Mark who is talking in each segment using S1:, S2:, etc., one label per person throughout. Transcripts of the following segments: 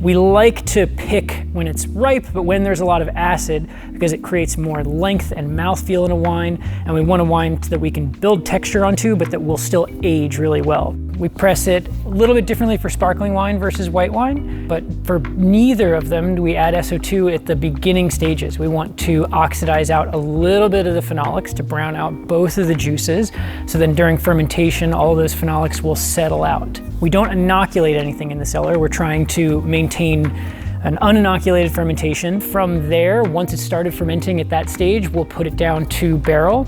S1: We like to pick when it's ripe, but when there's a lot of acid, because it creates more length and mouthfeel in a wine, and we want a wine that we can build texture onto, but that will still age really well. We press it a little bit differently for sparkling wine versus white wine, but for neither of them do we add SO2 at the beginning stages. We want to oxidize out a little bit of the phenolics to brown out both of the juices, so then during fermentation, all those phenolics will settle out. We don't inoculate anything in the cellar. We're trying to maintain an uninoculated fermentation. From there, once it's started fermenting at that stage, we'll put it down to barrel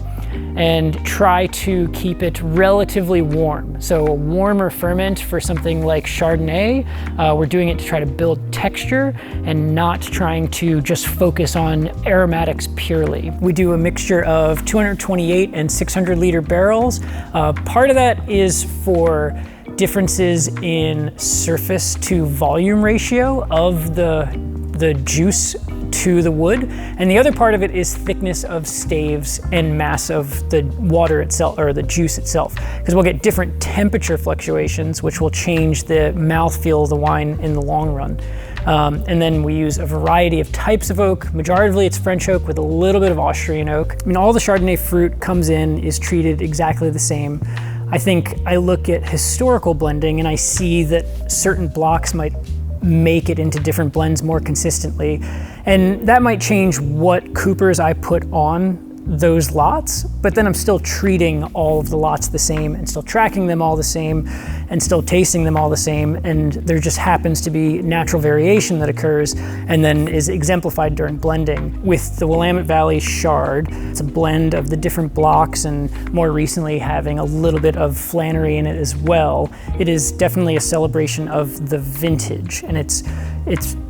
S1: and try to keep it relatively warm. So a warmer ferment for something like Chardonnay, we're doing it to try to build texture and not trying to just focus on aromatics purely. We do a mixture of 228 and 600 liter barrels. Part of that is for differences in surface to volume ratio of the juice to the wood, and the other part of it is thickness of staves and mass of the water itself, or the juice itself, because we'll get different temperature fluctuations which will change the mouthfeel of the wine in the long run. And then we use a variety of types of oak. Majority it's French oak with a little bit of Austrian oak. I mean, all the Chardonnay fruit comes in, is treated exactly the same. I think I look at historical blending and I see that certain blocks might make it into different blends more consistently. And that might change what coopers I put on those lots, but then I'm still treating all of the lots the same and still tracking them all the same and still tasting them all the same. And there just happens to be natural variation that occurs and then is exemplified during blending. With the Willamette Valley Chard, it's a blend of the different blocks and more recently having a little bit of Flâneur in it as well. It is definitely a celebration of the vintage, and it's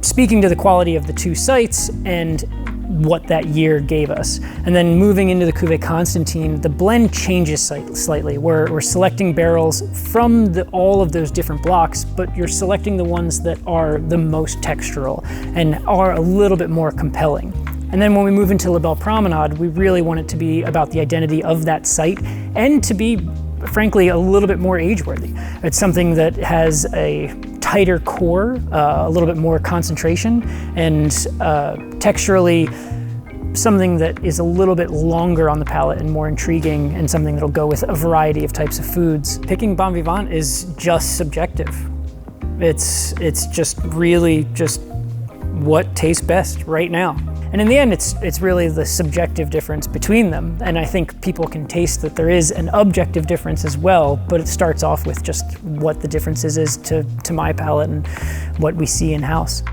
S1: speaking to the quality of the two sites and what that year gave us. And then moving into the Cuvée Constantine, the blend changes slightly. We're selecting barrels from all of those different blocks, but you're selecting the ones that are the most textural and are a little bit more compelling. And then when we move into La Belle Promenade, we really want it to be about the identity of that site and to be, frankly, a little bit more age-worthy. It's something that has a tighter core, a little bit more concentration, and texturally something that is a little bit longer on the palate and more intriguing, and something that'll go with a variety of types of foods. Picking Bon Vivant is just subjective. It's just really just what tastes best right now. And in the end, it's really the subjective difference between them. And I think people can taste that there is an objective difference as well, but it starts off with just what the difference is to my palate and what we see in-house.